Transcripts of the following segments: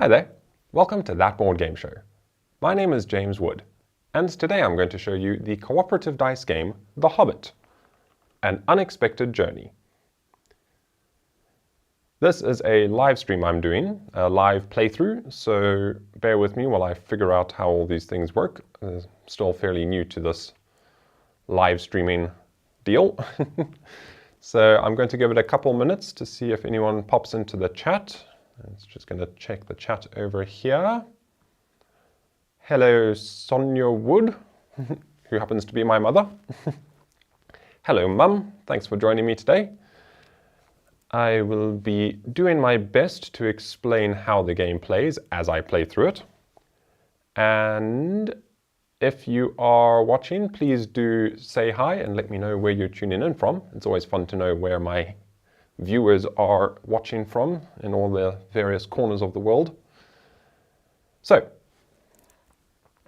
Hi there, welcome to That Board Game Show. My name is James Wood, and today I'm going to show you the cooperative dice game, The Hobbit, An Unexpected Journey. This is a live stream I'm doing, a live playthrough, so bear with me while I figure out how all these things work. I'm still fairly new to this live streaming deal. So I'm going to give it a couple minutes to see if anyone pops into the chat. It's just going to check the chat over here. Hello, Sonia Wood, who happens to be my mother. Hello, Mum. Thanks for joining me today. I will be doing my best to explain how the game plays as I play through it. And if you are watching, please do say hi and let me know where you're tuning in from. It's always fun to know where my viewers are watching from in all the various corners of the world. So,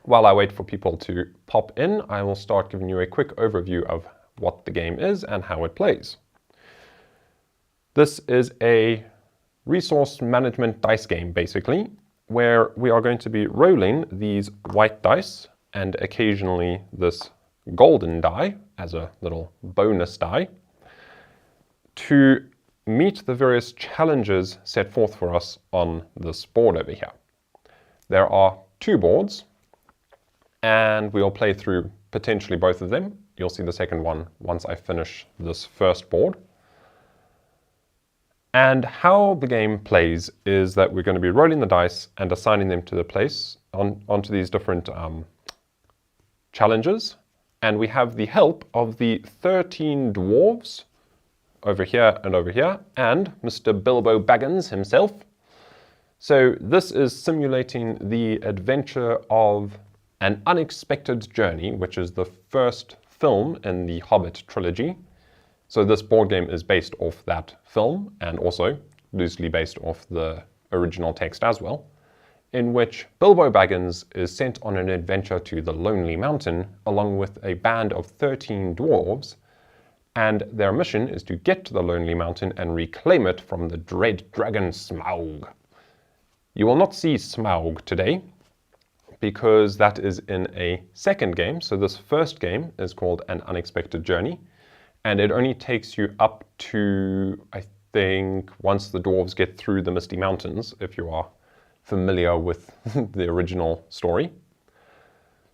while I wait for people to pop in, I will start giving you a quick overview of what the game is and how it plays. This is a resource management dice game, basically, where we are going to be rolling these white dice and occasionally this golden die as a little bonus die to meet the various challenges set forth for us on this board over here. There are two boards, and we'll play through potentially both of them. You'll see the second one once I finish this first board. And how the game plays is that we're going to be rolling the dice and assigning them to the place onto these different challenges. And we have the help of the 13 dwarves over here, and Mr. Bilbo Baggins himself. So this is simulating the adventure of An Unexpected Journey, which is the first film in the Hobbit trilogy. So this board game is based off that film and also loosely based off the original text as well, in which Bilbo Baggins is sent on an adventure to the Lonely Mountain along with a band of 13 dwarves, and their mission is to get to the Lonely Mountain and reclaim it from the dread dragon Smaug. You will not see Smaug today, because that is in a second game. So this first game is called An Unexpected Journey, and it only takes you up to, I think, once the dwarves get through the Misty Mountains, if you are familiar with the original story.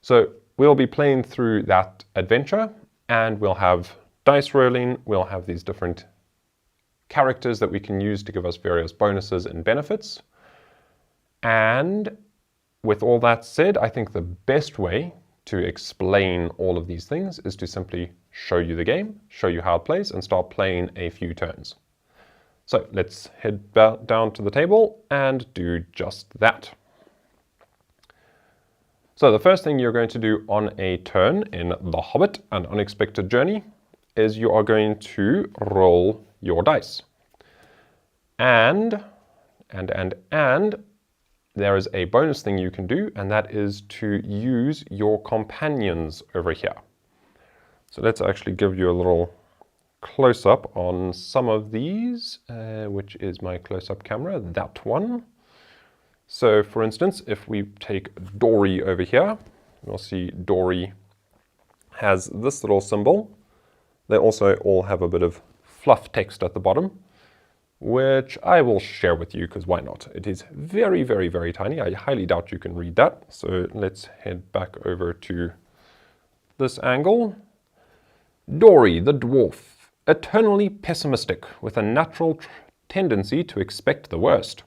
So we'll be playing through that adventure, and we'll have dice rolling, we'll have these different characters that we can use to give us various bonuses and benefits. And with all that said, I think the best way to explain all of these things is to simply show you the game, show you how it plays, and start playing a few turns. So let's head down to the table and do just that. So the first thing you're going to do on a turn in The Hobbit, An Unexpected Journey, is you are going to roll your dice. And there is a bonus thing you can do, and that is to use your companions over here. So let's actually give you a little close-up on some of these, which is my close-up camera, that one. So for instance, if we take Dory over here, we'll see Dory has this little symbol. They also all have a bit of fluff text at the bottom, which I will share with you because why not? It is very, very, very tiny. I highly doubt you can read that. So let's head back over to this angle. Dory the dwarf, eternally pessimistic with a natural tendency to expect the worst.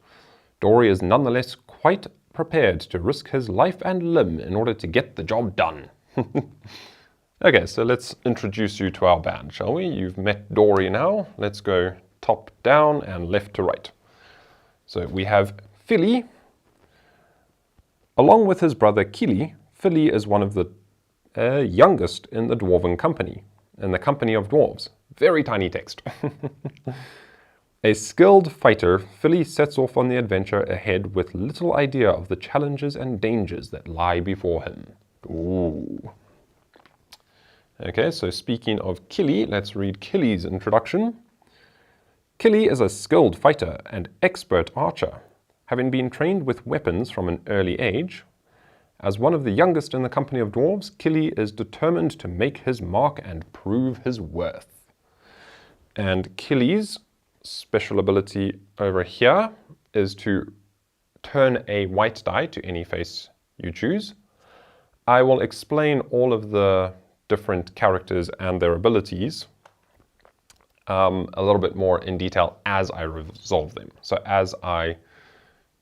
Dory is nonetheless quite prepared to risk his life and limb in order to get the job done. Okay, so let's introduce you to our band, shall we? You've met Dory now. Let's go top down and left to right. So we have Philly. Along with his brother Kili, Philly is one of the youngest in the Dwarven company, in the company of dwarves. Very tiny text. A skilled fighter, Philly sets off on the adventure ahead with little idea of the challenges and dangers that lie before him. Ooh. Okay, so speaking of Kili, let's read Kili's introduction. Kili is a skilled fighter and expert archer. Having been trained with weapons from an early age, as one of the youngest in the company of dwarves, Killy is determined to make his mark and prove his worth. And Killy's special ability over here is to turn a white die to any face you choose. I will explain all of the different characters and their abilities a little bit more in detail as I resolve them. So as I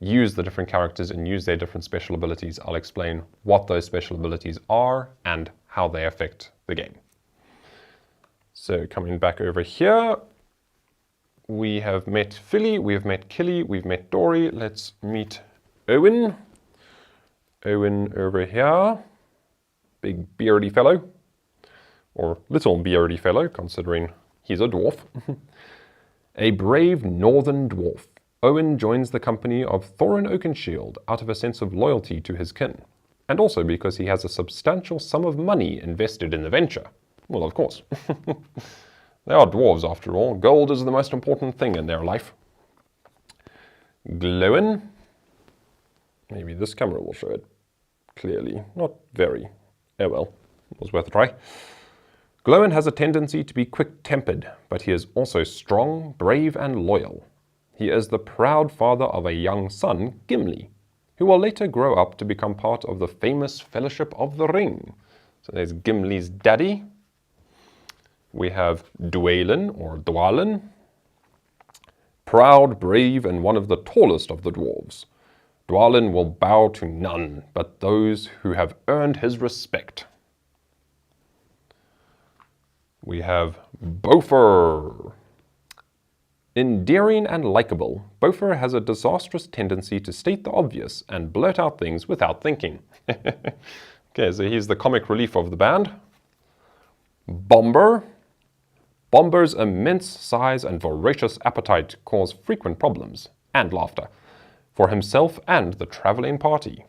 use the different characters and use their different special abilities, I'll explain what those special abilities are and how they affect the game. So coming back over here, we have met Philly, we have met Killy, we've met Dory. Let's meet Owen. Owen over here, big beardy fellow, or little beardy fellow considering he's a dwarf. A brave northern dwarf, Owen joins the company of Thorin Oakenshield out of a sense of loyalty to his kin, and also because he has a substantial sum of money invested in the venture. Well, of course. They are dwarves after all. Gold is the most important thing in their life. Glowin. Maybe this camera will show it clearly. Not very. Oh well, it was worth a try. Glowin has a tendency to be quick-tempered, but he is also strong, brave, and loyal. He is the proud father of a young son, Gimli, who will later grow up to become part of the famous Fellowship of the Ring. So there's Gimli's daddy. We have Dwalin, or Dwalin. Proud, brave, and one of the tallest of the dwarves. Dwalin will bow to none but those who have earned his respect. We have Bofur. Endearing and likable, Bofur has a disastrous tendency to state the obvious and blurt out things without thinking. Okay, so he's the comic relief of the band. Bomber. Bomber's immense size and voracious appetite cause frequent problems and laughter for himself and the traveling party.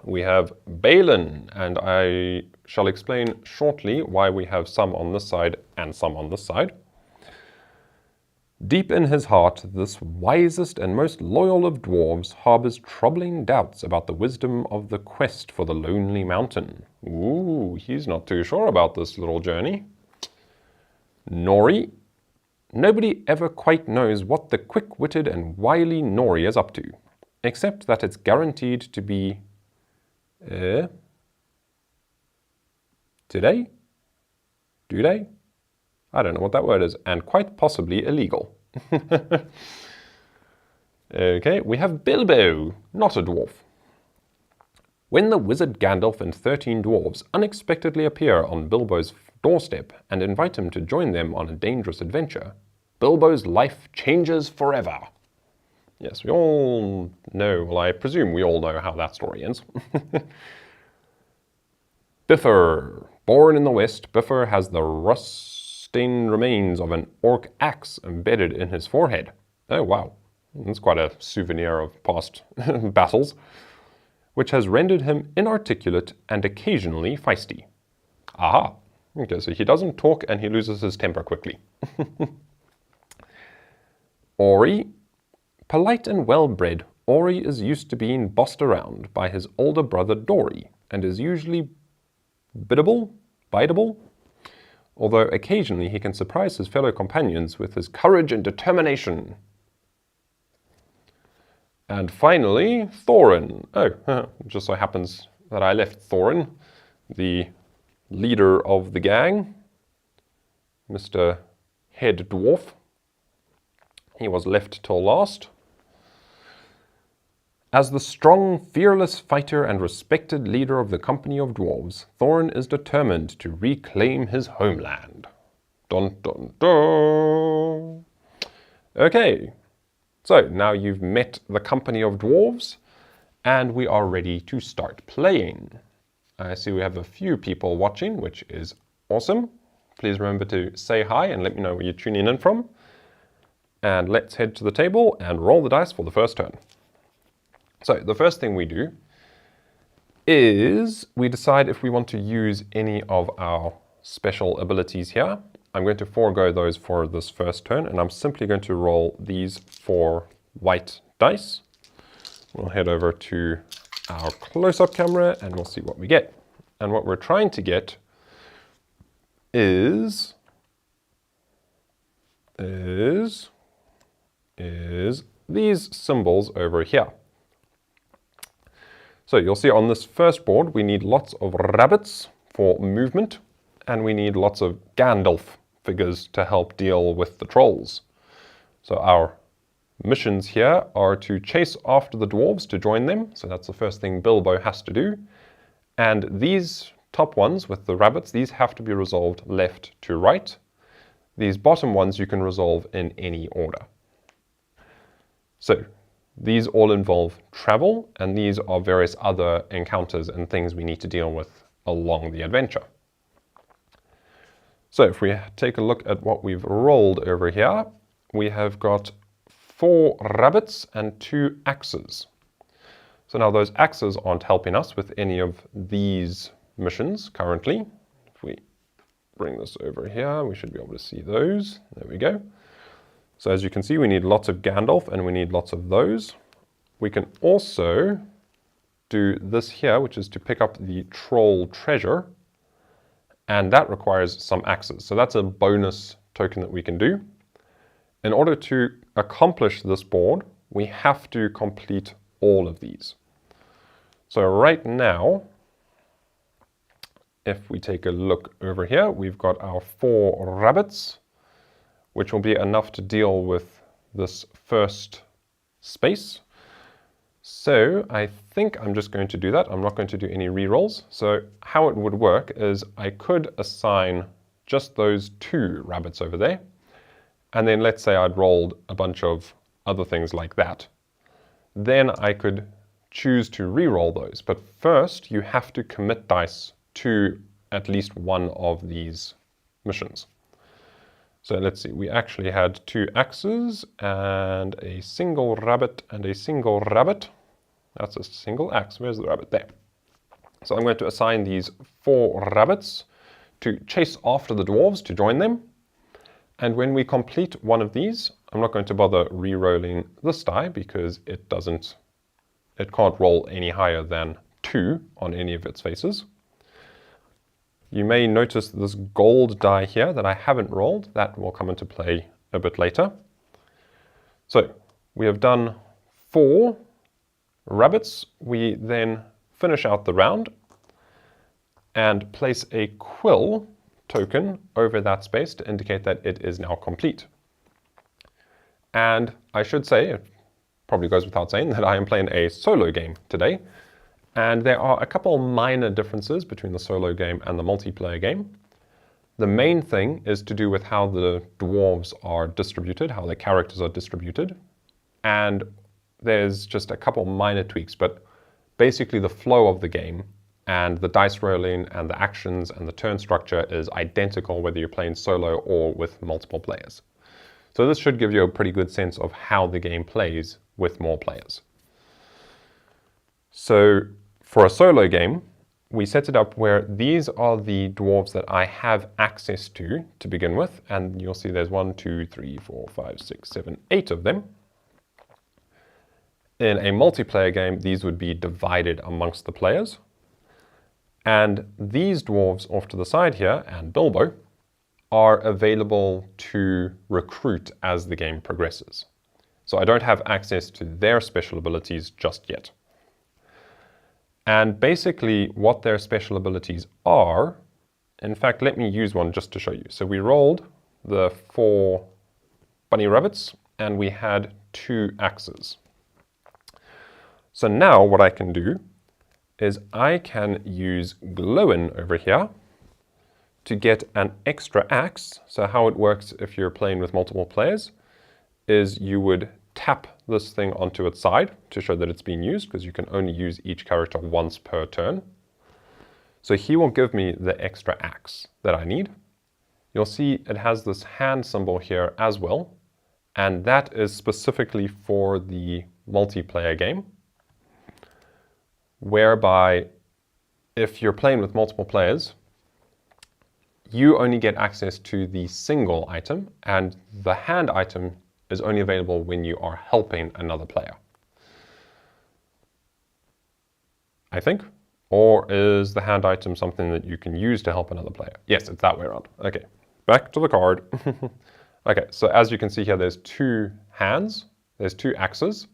We have Balin, and I shall explain shortly why we have some on this side and some on this side. Deep in his heart, this wisest and most loyal of dwarves harbors troubling doubts about the wisdom of the quest for the Lonely Mountain. Ooh, he's not too sure about this little journey. Nori. Nobody ever quite knows what the quick-witted and wily Nori is up to, except that it's guaranteed to be today? Do they? I don't know what that word is, and quite possibly illegal. Okay, we have Bilbo, not a dwarf. When the wizard Gandalf and 13 dwarves unexpectedly appear on Bilbo's doorstep and invite him to join them on a dangerous adventure, Bilbo's life changes forever. Yes, we all know, well, I presume we all know how that story ends. Bifur. Born in the west, Bifur has the rusting remains of an orc axe embedded in his forehead. Oh, wow. That's quite a souvenir of past battles, which has rendered him inarticulate and occasionally feisty. Aha. Okay, so he doesn't talk and he loses his temper quickly. Ori. Polite and well-bred, Ori is used to being bossed around by his older brother Dory and is usually biteable, although occasionally he can surprise his fellow companions with his courage and determination. And finally, Thorin. Oh, just so happens that I left Thorin, the leader of the gang, Mr. Head Dwarf. He was left till last. As the strong, fearless fighter and respected leader of the company of dwarves, Thorin is determined to reclaim his homeland. Dun dun dun! Okay, so now you've met the company of dwarves, and we are ready to start playing. I see we have a few people watching, which is awesome. Please remember to say hi and let me know where you're tuning in from. And let's head to the table and roll the dice for the first turn. So the first thing we do is we decide if we want to use any of our special abilities here. I'm going to forego those for this first turn, and I'm simply going to roll these 4 white dice. We'll head over to our close-up camera and we'll see what we get. And what we're trying to get is these symbols over here. So you'll see on this first board, we need lots of rabbits for movement, and we need lots of Gandalf figures to help deal with the trolls. So our missions here are to chase after the dwarves to join them. So that's the first thing Bilbo has to do. And these top ones with the rabbits, these have to be resolved left to right. These bottom ones you can resolve in any order. So these all involve travel, and these are various other encounters and things we need to deal with along the adventure. So if we take a look at what we've rolled over here, we have got 4 rabbits and 2 axes. So now those axes aren't helping us with any of these missions currently. If we bring this over here, we should be able to see those. There we go. So as you can see, we need lots of Gandalf and we need lots of those. We can also do this here, which is to pick up the troll treasure, and that requires some axes. So that's a bonus token that we can do. In order to accomplish this board, we have to complete all of these. So right now, if we take a look over here, we've got our 4 rabbits, which will be enough to deal with this first space. So I think I'm just going to do that. I'm not going to do any rerolls. So how it would work is I could assign just those 2 rabbits over there. And then let's say I'd rolled a bunch of other things like that. Then I could choose to re-roll those. But first, you have to commit dice to at least one of these missions. So let's see, we actually had 2 axes and a single rabbit and a single rabbit. That's a single axe. Where's the rabbit? There. So I'm going to assign these 4 rabbits to chase after the dwarves to join them. And when we complete one of these, I'm not going to bother re-rolling this die because it can't roll any higher than 2 on any of its faces. You may notice this gold die here that I haven't rolled. That will come into play a bit later. So we have done 4 rabbits. We then finish out the round and place a quill token over that space to indicate that it is now complete. And I should say, it probably goes without saying, that I am playing a solo game today. And there are a couple minor differences between the solo game and the multiplayer game. The main thing is to do with how the dwarves are distributed, how their characters are distributed. And there's just a couple minor tweaks, but basically the flow of the game and the dice rolling and the actions and the turn structure is identical whether you're playing solo or with multiple players. So this should give you a pretty good sense of how the game plays with more players. So for a solo game, we set it up where these are the dwarves that I have access to begin with. And you'll see there's 1, 2, 3, 4, 5, 6, 7, 8 of them. In a multiplayer game, these would be divided amongst the players. And these dwarves off to the side here, and Bilbo, are available to recruit as the game progresses. So I don't have access to their special abilities just yet. And basically what their special abilities are, in fact, let me use one just to show you. So we rolled the 4 bunny rabbits and we had 2 axes. So now what I can do is I can use Glowin over here to get an extra axe. So how it works if you're playing with multiple players is you would tap this thing onto its side to show that it's being used, because you can only use each character once per turn. So he will give me the extra axe that I need. You'll see it has this hand symbol here as well, and that is specifically for the multiplayer game, whereby if you're playing with multiple players, you only get access to the single item, and the hand item is only available when you are helping another player. I think. Or is the hand item something that you can use to help another player? Yes, it's that way around. Okay, back to the card. Okay, so as you can see here, there's two hands, there's two axes.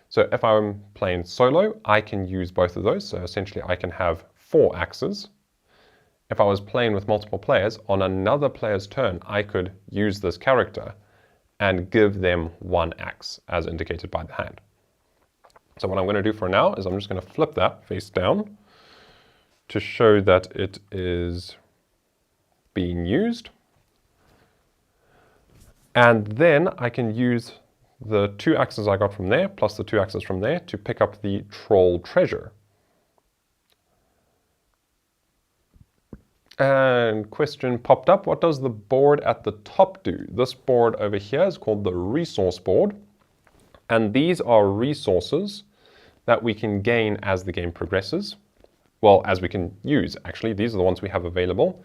So if I'm playing solo, I can use both of those. So essentially I can have 4 axes. If I was playing with multiple players, on another player's turn, I could use this character and give them 1 axe, as indicated by the hand. So what I'm going to do for now is I'm just going to flip that face down to show that it is being used. And then I can use the 2 axes I got from there, plus the 2 axes from there, to pick up the troll treasure. And question popped up, what does the board at the top do? This board over here is called the resource board. And these are resources that we can gain as the game progresses. Well, as we can use, actually. These are the ones we have available.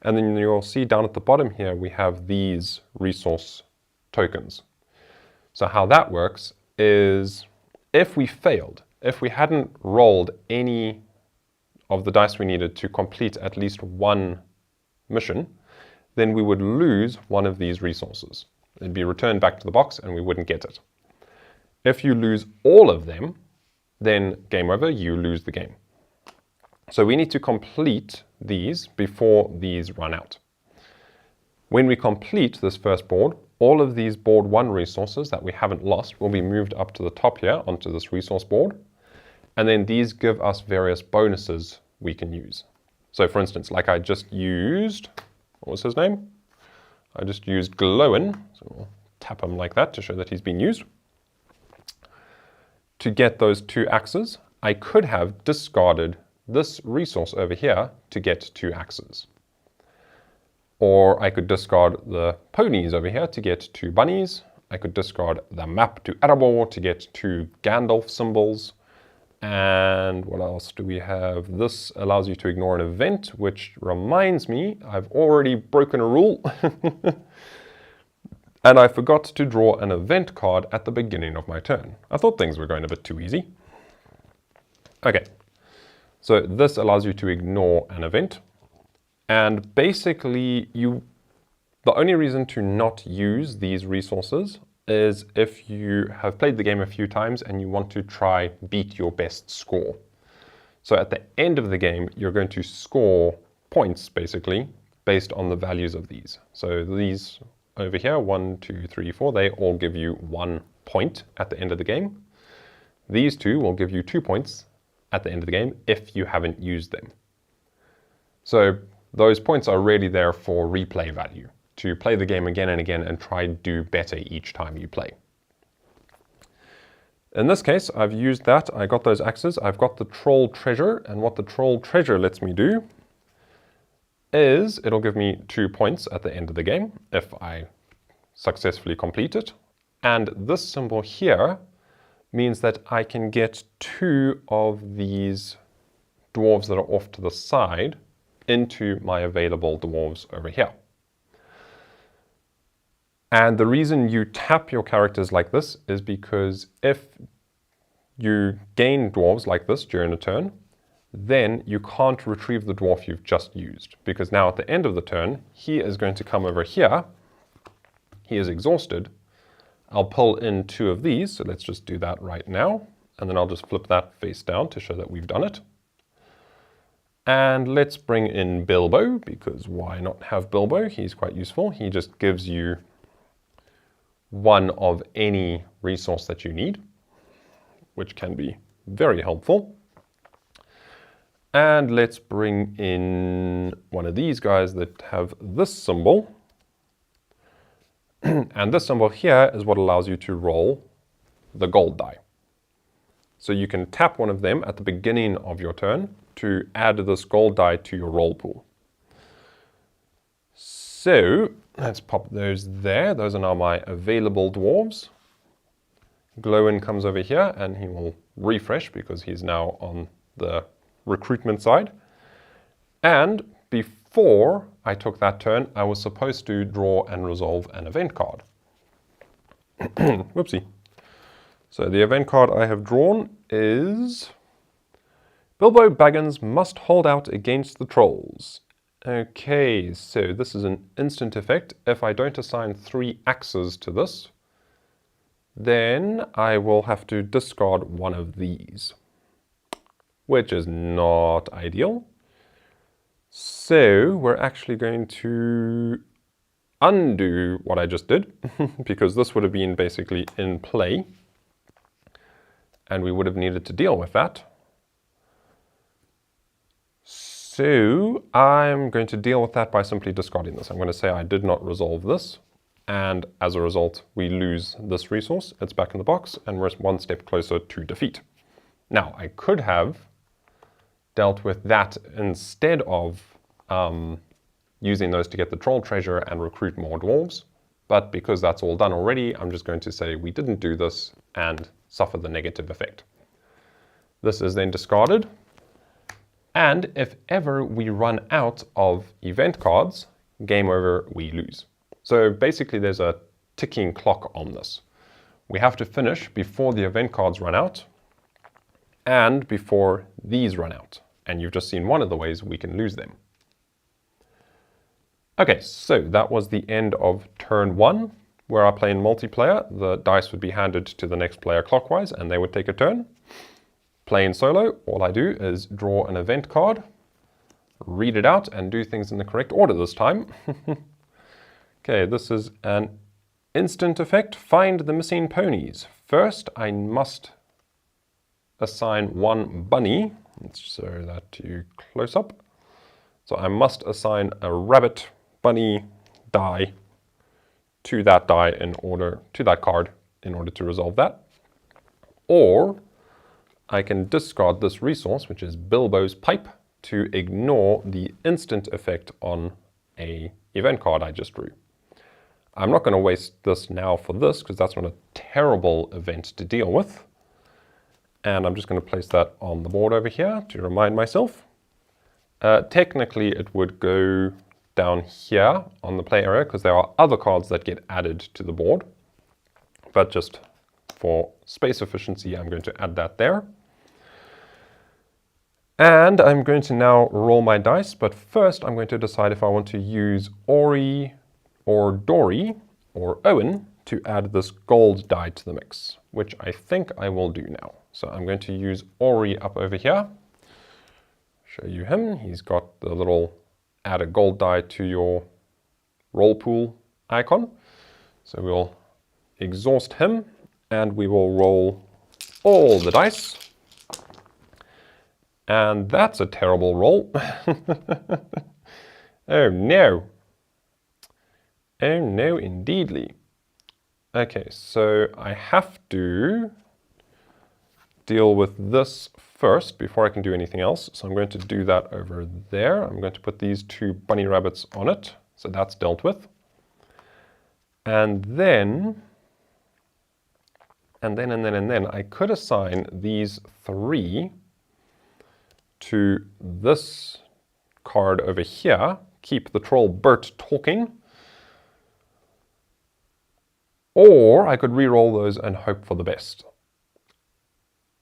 And then you'll see down at the bottom here, we have these resource tokens. So how that works is if we failed, if we hadn't rolled any of the dice we needed to complete at least 1 mission, then we would lose one of these resources. It'd be returned back to the box and we wouldn't get it. If you lose all of them, then game over, you lose the game. So we need to complete these before these run out. When we complete this first board, all of these board 1 resources that we haven't lost will be moved up to the top here onto this resource board. And then these give us various bonuses we can use. So for instance, like I just used, what was his name? I just used Glowin. So we'll tap him like that to show that he's been used. To get those 2 axes, I could have discarded this resource over here to get 2 axes. Or I could discard the ponies over here to get 2 bunnies. I could discard the map to Erebor to get 2 Gandalf symbols. And what else do we have? This allows you to ignore an event, which reminds me, I've already broken a rule. And I forgot to draw an event card at the beginning of my turn. I thought things were going a bit too easy. Okay. So this allows you to ignore an event. And basically, the only reason to not use these resources is if you have played the game a few times and you want to try beat your best score. So at the end of the game, you're going to score points, basically, based on the values of these. So these over here, 1, 2, 3, 4, they all give you 1 point at the end of the game. These 2 will give you 2 points at the end of the game if you haven't used them. So those points are really there for replay value, to play the game again and again and try to do better each time you play. In this case, I've used that, I got those axes, I've got the troll treasure, and what the troll treasure lets me do is it'll give me 2 points at the end of the game if I successfully complete it. And this symbol here means that I can get 2 of these dwarves that are off to the side into my available dwarves over here. And the reason you tap your characters like this is because if you gain dwarves like this during a turn, then you can't retrieve the dwarf you've just used, because now at the end of the turn, he is going to come over here. He is exhausted. I'll pull in 2 of these, so let's just do that right now. And then I'll just flip that face down to show that we've done it. And let's bring in Bilbo, because why not have Bilbo? He's quite useful. He just gives you 1 of any resource that you need, which can be very helpful. And let's bring in one of these guys that have this symbol. And this symbol here is what allows you to roll the gold die. So you can tap one of them at the beginning of your turn to add this gold die to your roll pool. So let's pop those there. Those are now my available dwarves. Glowin comes over here and he will refresh because he's now on the recruitment side. And before I took that turn, I was supposed to draw and resolve an event card. Whoopsie. So the event card I have drawn is Bilbo Baggins must hold out against the trolls. Okay, so this is an instant effect. If I don't assign 3 axes to this, then I will have to discard one of these, which is not ideal. So we're actually going to undo what I just did, because this would have been basically in play, and we would have needed to deal with that. So I'm going to deal with that by simply discarding this. I'm going to say I did not resolve this, and as a result we lose this resource. It's back in the box and we're one step closer to defeat. Now I could have dealt with that instead of using those to get the troll treasure and recruit more dwarves, but because that's all done already, I'm just going to say we didn't do this and suffer the negative effect. This is then discarded. And if ever we run out of event cards, game over, we lose. So basically there's a ticking clock on this. We have to finish before the event cards run out and before these run out. And you've just seen one of the ways we can lose them. Okay, so that was the end of turn 1, where I play in multiplayer. The dice would be handed to the next player clockwise and they would take a turn. Playing solo, all I do is draw an event card, read it out, and do things in the correct order this time. Okay, this is an instant effect. Find the missing ponies. First, I must assign 1 bunny. Let's show that to you close up. So I must assign a rabbit bunny die to that die to that card in order to resolve that. Or I can discard this resource, which is Bilbo's pipe, to ignore the instant effect on a event card I just drew. I'm not going to waste this now for this, because that's not a terrible event to deal with. And I'm just going to place that on the board over here to remind myself. Technically, it would go down here on the play area, because there are other cards that get added to the board. But just for space efficiency, I'm going to add that there. And I'm going to now roll my dice, but first I'm going to decide if I want to use Ori or Dory or Owen to add this gold die to the mix, which I think I will do now. So I'm going to use Ori up over here. Show you him. He's got the little add a gold die to your roll pool icon. So we'll exhaust him and we will roll all the dice. And that's a terrible roll. Oh no. Oh no, indeedly. Okay, so I have to deal with this first before I can do anything else. So I'm going to do that over there. I'm going to put these 2 bunny rabbits on it. So that's dealt with. And then I could assign these 3 to this card over here, keep the troll Bert talking, or I could re-roll those and hope for the best.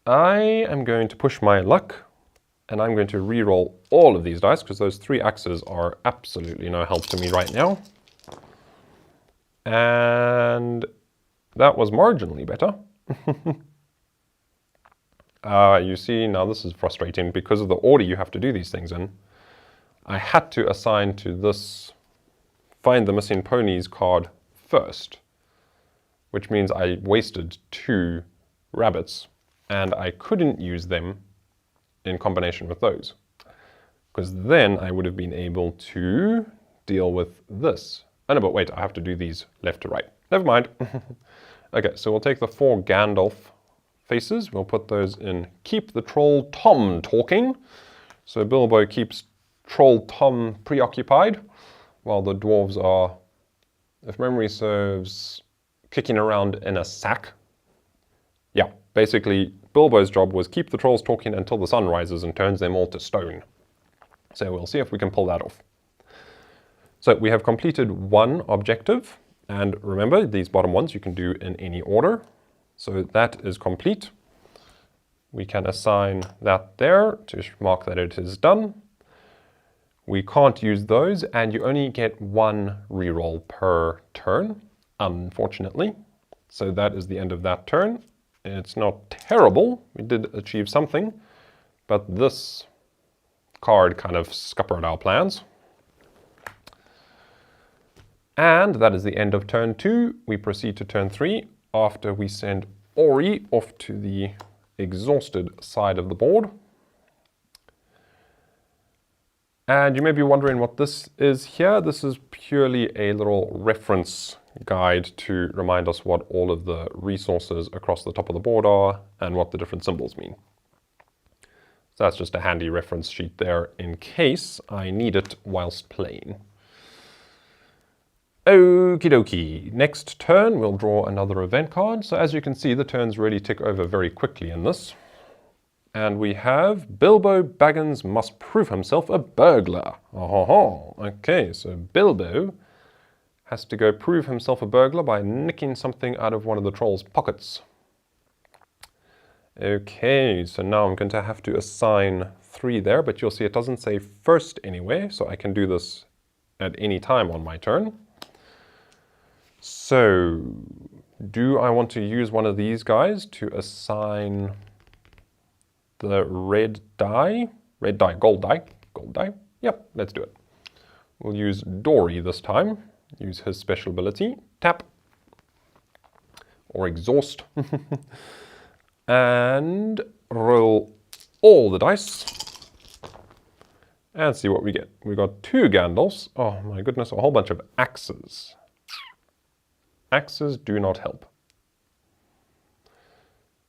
I am going to push my luck and I'm going to re-roll all of these dice because those 3 axes are absolutely no help to me right now. And that was marginally better. You see, now this is frustrating because of the order you have to do these things in. I had to assign to this Find the Missing Ponies card first, which means I wasted 2 rabbits and I couldn't use them in combination with those, because then I would have been able to deal with this. Oh no, but wait, I have to do these left to right. Never mind. Okay, so we'll take the 4 Gandalf faces, we'll put those in Keep the Troll Tom Talking. So Bilbo keeps Troll Tom preoccupied, while the dwarves are, if memory serves, kicking around in a sack. Yeah, basically Bilbo's job was keep the trolls talking until the sun rises and turns them all to stone. So we'll see if we can pull that off. So we have completed 1 objective, and remember these bottom ones you can do in any order. So that is complete. We can assign that there to mark that it is done. We can't use those, and you only get one reroll per turn, unfortunately. So that is the end of that turn. It's not terrible. We did achieve something, but this card kind of scuppered our plans. And that is the end of turn 2. We proceed to turn 3 after we send Ori off to the exhausted side of the board. And you may be wondering what this is here. This is purely a little reference guide to remind us what all of the resources across the top of the board are and what the different symbols mean. So that's just a handy reference sheet there in case I need it whilst playing. Okie dokie. Next turn we'll draw another event card. So as you can see, the turns really tick over very quickly in this. And we have Bilbo Baggins must prove himself a burglar. Oh, okay, so Bilbo has to go prove himself a burglar by nicking something out of one of the troll's pockets. Okay, so now I'm going to have to assign 3 there, but you'll see it doesn't say first anyway, so I can do this at any time on my turn. So, do I want to use one of these guys to assign the red die, gold die? Yep, let's do it. We'll use Dory this time, use his special ability, tap, or exhaust, and roll all the dice, and see what we get. We got 2 Gandalfs, oh my goodness, a whole bunch of axes. Axes do not help.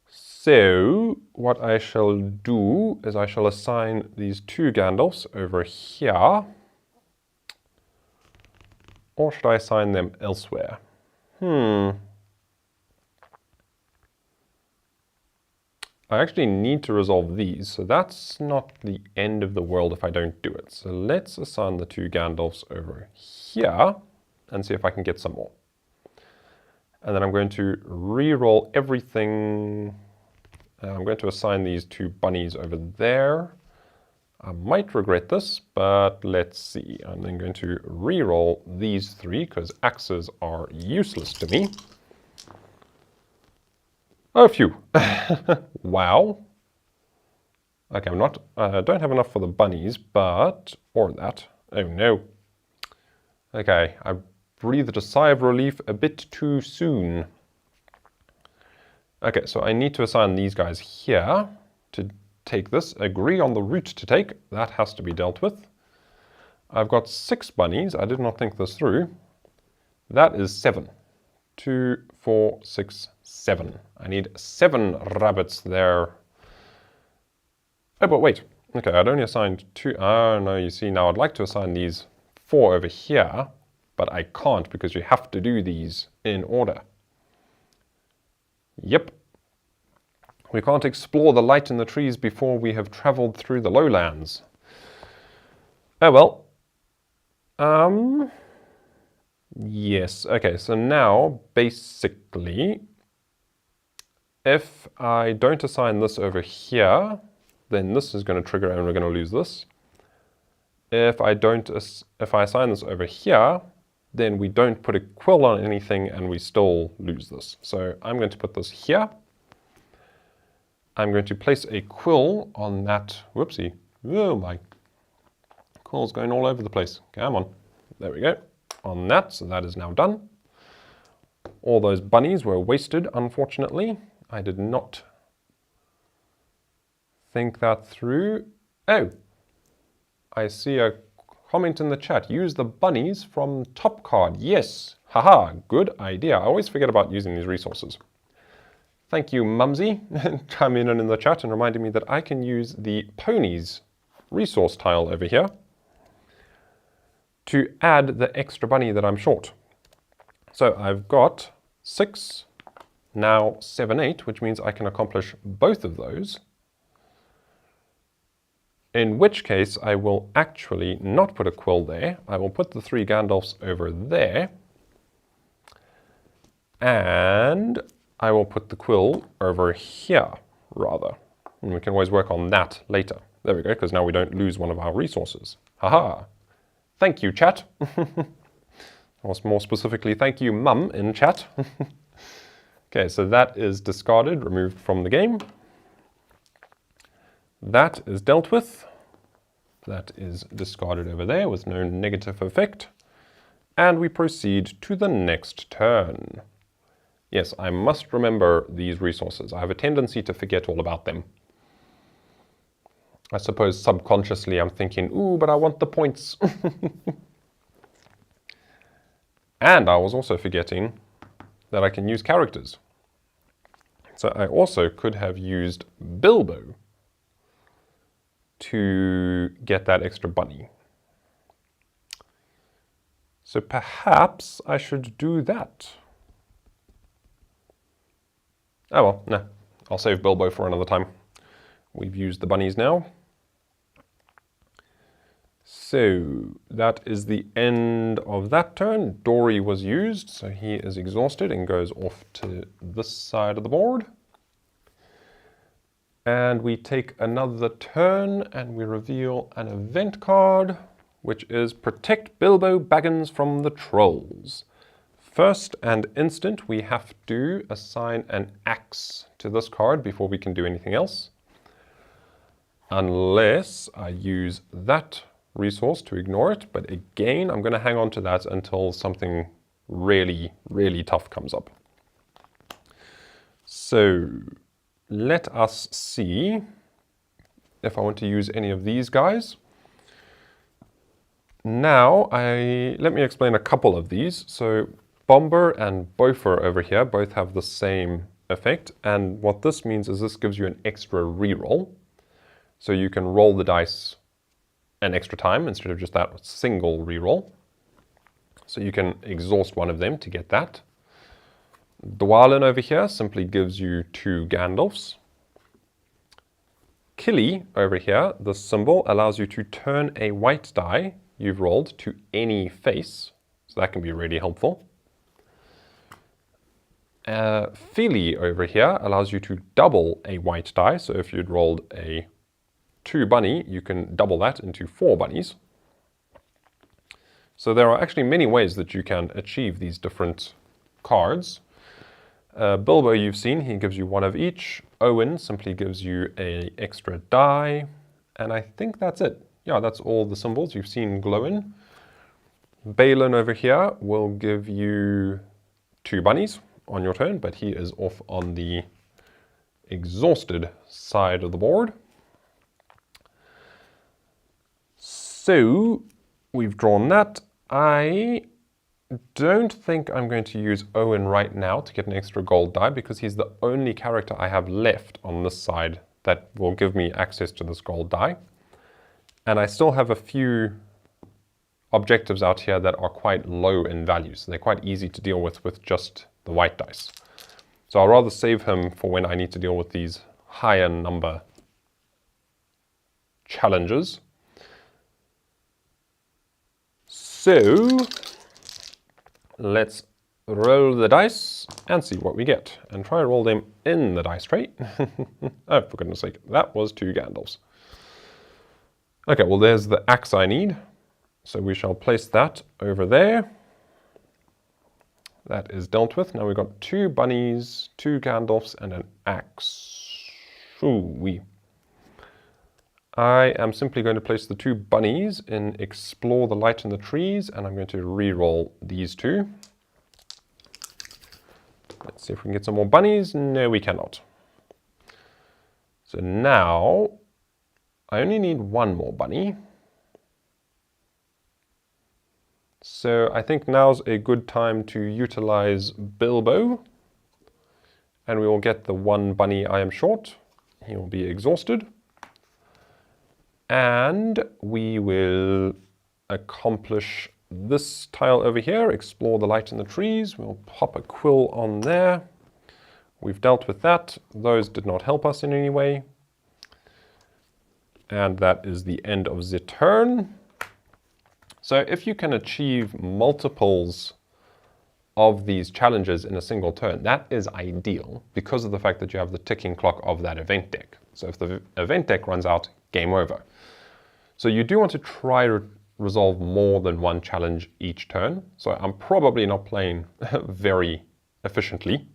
So, what I shall do is I shall assign these 2 Gandalfs over here. Or should I assign them elsewhere? I actually need to resolve these, so that's not the end of the world if I don't do it. So let's assign the 2 Gandalfs over here and see if I can get some more. And then I'm going to re-roll everything. I'm going to assign these 2 bunnies over there. I might regret this, but let's see. I'm then going to re-roll these 3 because axes are useless to me. Oh, phew. Wow. Okay, I don't have enough for the bunnies, but, or that. Oh no. Okay, I breathed a sigh of relief a bit too soon. Okay, so I need to assign these guys here to take this. Agree on the route to take. That has to be dealt with. I've got 6 bunnies. I did not think this through. That is 7. 2, 4, 6, 7. I need 7 rabbits there. Oh, but wait. Okay, I'd only assigned 2. Oh, no, you see, now I'd like to assign these 4 over here, but I can't because you have to do these in order. Yep. We can't explore the light in the trees before we have traveled through the lowlands. Oh well. Yes, okay, so now, basically, if I don't assign this over here, then this is going to trigger and we're going to lose this. If I assign this over here, then we don't put a quill on anything and we still lose this. So I'm going to put this here. I'm going to place a quill on that, whoopsie, oh my, quill's going all over the place, come on, there we go, on that, so that is now done. All those bunnies were wasted, unfortunately. I did not think that through. Oh, I see a comment in the chat, use the bunnies from top card, yes, haha, good idea. I always forget about using these resources. Thank you, Mumsy, chiming in the chat and reminding me that I can use the ponies resource tile over here to add the extra bunny that I'm short. So I've got 6, now 7, 8, which means I can accomplish both of those. In which case I will actually not put a quill there. I will put the 3 Gandalfs over there. And I will put the quill over here, rather. And we can always work on that later. There we go, because now we don't lose one of our resources. Haha. Thank you, chat. Or more specifically, thank you, mum, in chat. Okay, so that is discarded, removed from the game. That is dealt with. That is discarded over there with no negative effect. And we proceed to the next turn. Yes, I must remember these resources. I have a tendency to forget all about them. I suppose subconsciously I'm thinking, ooh, but I want the points. And I was also forgetting that I can use characters. So I also could have used Bilbo to get that extra bunny. So perhaps I should do that. Oh well, no. I'll save Bilbo for another time. We've used the bunnies now. So that is the end of that turn. Dory was used, so he is exhausted and goes off to this side of the board. And we take another turn and we reveal an event card, which is Protect Bilbo Baggins from the Trolls. First and instant, we have to assign an axe to this card before we can do anything else. Unless I use that resource to ignore it, but again, I'm going to hang on to that until something really, really tough comes up. So let us see if I want to use any of these guys. Now, let me explain a couple of these. So Bomber and Bofer over here both have the same effect, and what this means is this gives you an extra reroll. So you can roll the dice an extra time instead of just that single reroll. So you can exhaust one of them to get that. Dwarven over here simply gives you 2 Gandalfs. Killy over here, the symbol, allows you to turn a white die you've rolled to any face. So that can be really helpful. Feely over here allows you to double a white die. So if you'd rolled a 2 bunny, you can double that into 4 bunnies. So there are actually many ways that you can achieve these different cards. Bilbo, you've seen, he gives you 1 of each. Owen simply gives you an extra die. And I think that's it. Yeah, that's all the symbols you've seen glowing. Balin over here will give you 2 bunnies on your turn, but he is off on the exhausted side of the board. So we've drawn that. I don't think I'm going to use Owen right now to get an extra gold die because he's the only character I have left on this side that will give me access to this gold die. And I still have a few objectives out here that are quite low in value, so they're quite easy to deal with just the white dice. So I'll rather save him for when I need to deal with these higher number challenges. So let's roll the dice and see what we get, and try and roll them in the dice tray. Oh, for goodness sake, that was 2 Gandalfs. Okay, well there's the axe I need, so we shall place that over there. That is dealt with. Now we've got 2 bunnies, 2 Gandalfs, and an axe. Ooh-wee. I am simply going to place the 2 bunnies in Explore the Light in the Trees, and I'm going to re-roll these 2. Let's see if we can get some more bunnies. No, we cannot. So now, I only need 1 more bunny. So I think now's a good time to utilize Bilbo, and we will get the 1 bunny I am short. He will be exhausted. And we will accomplish this tile over here, Explore the Light in the Trees. We'll pop a quill on there. We've dealt with that. Those did not help us in any way. And that is the end of the turn. So if you can achieve multiples of these challenges in a single turn, that is ideal because of the fact that you have the ticking clock of that event deck. So if the event deck runs out, game over. So you do want to try to resolve more than one challenge each turn. So I'm probably not playing very efficiently.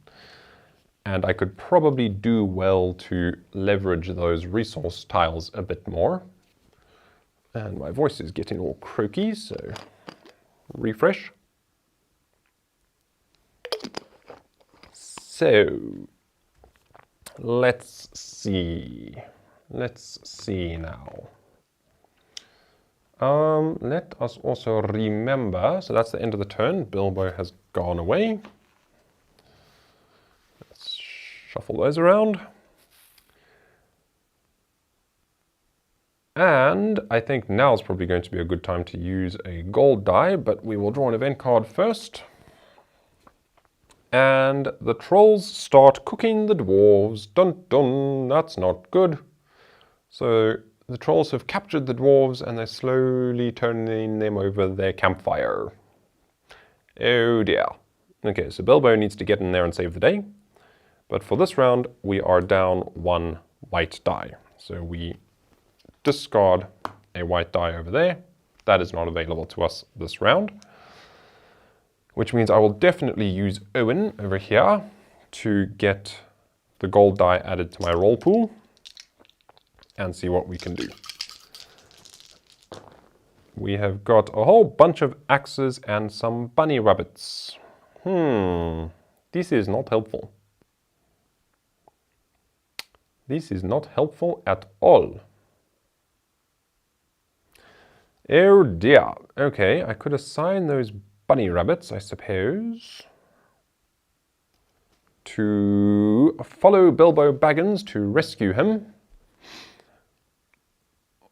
And I could probably do well to leverage those resource tiles a bit more. And my voice is getting all croaky, so refresh. So let's see. Let's see now. Let us also remember, so that's the end of the turn. Bilbo has gone away. Let's shuffle those around. And I think now is probably going to be a good time to use a gold die, but we will draw an event card first. And the trolls start cooking the dwarves. Dun dun, that's not good. So the trolls have captured the dwarves and they're slowly turning them over their campfire. Oh dear. Okay, so Bilbo needs to get in there and save the day. But for this round, we are down one white die. So we discard a white die over there. That is not available to us this round. Which means I will definitely use Owen over here to get the gold die added to my roll pool and see what we can do. We have got a whole bunch of axes and some bunny rabbits. This is not helpful. This is not helpful at all. Oh dear. Okay, I could assign those bunny rabbits, I suppose, to follow Bilbo Baggins to rescue him.